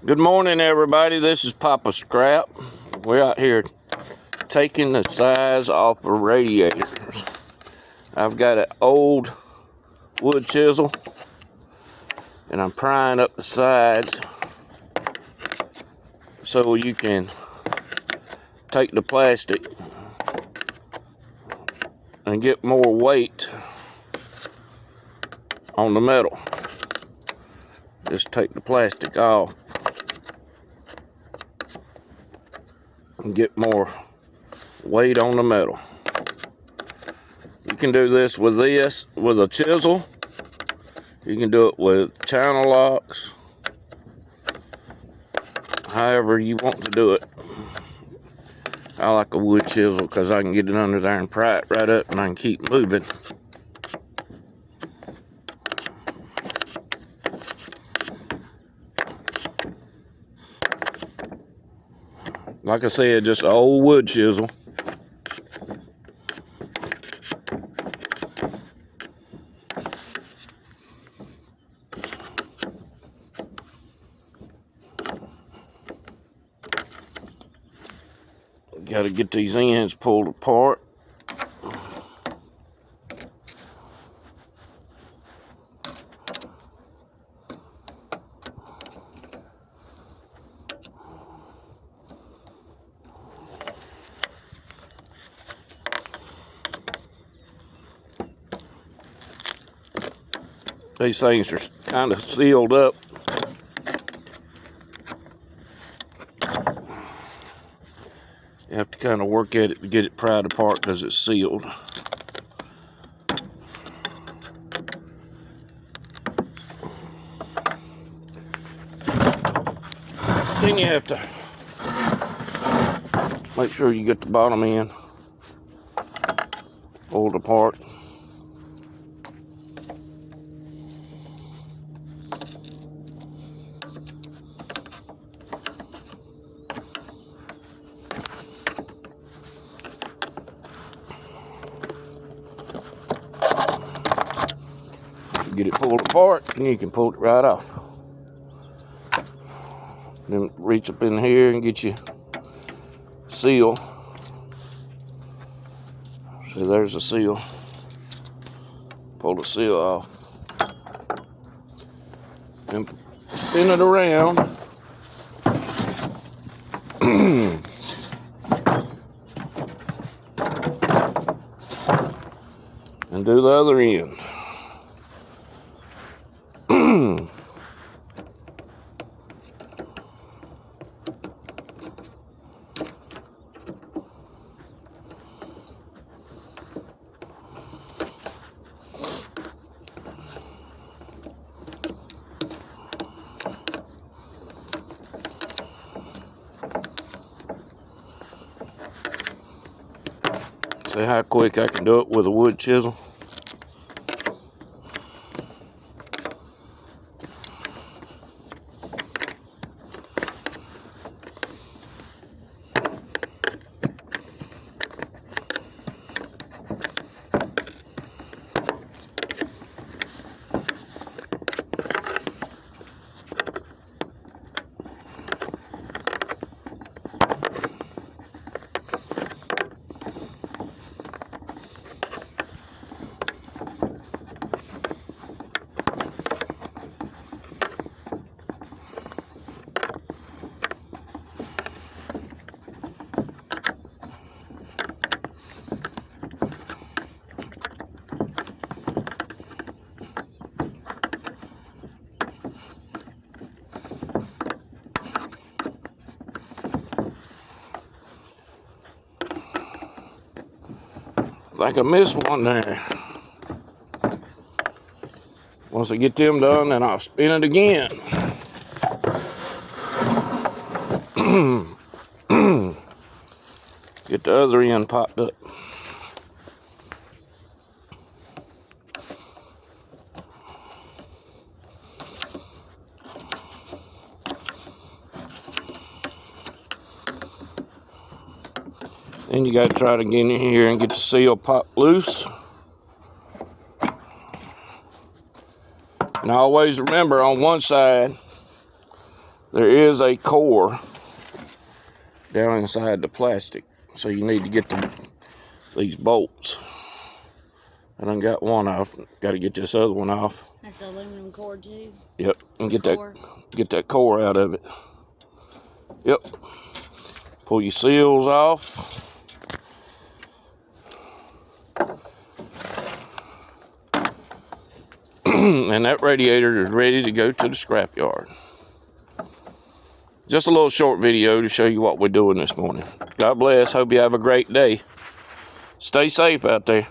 Good morning, everybody. This is Papa Scrap. We're out here taking the sides off of radiators. I've got an old wood chisel and I'm prying up the sides so you can take the plastic and get more weight on the metal. Just take the plastic off and get more weight on the metal. You can do this with a chisel. You can do it with channel locks. However you want to do it. I like a wood chisel because I can get it under there and pry it right up and I can keep moving. Like I said, just an old wood chisel. Got to get these ends pulled apart. These things are kind of sealed up. You have to kind of work at it to get it pried apart because it's sealed. Then you have to make sure you get the bottom end pulled apart. Get it pulled apart and you can pull it right off. Then reach up in here and get your seal. See, there's the seal. Pull the seal off. Then spin it around. And do the other end. See how quick I can do it with a wood chisel? I think I missed one there. Once I get them done, then I'll spin it again. Get the other end popped up. Then you got to try to get in here and get the seal popped loose. And always remember, on one side, there is a core down inside the plastic, so you need to get these bolts. I done got one off. Got to get this other one off. That's the aluminum core too. Yep, and get that core out of it. Yep. Pull your seals off. And that radiator is ready to go to the scrapyard. Just a little short video to show you what we're doing this morning. God bless. Hope you have a great day. Stay safe out there.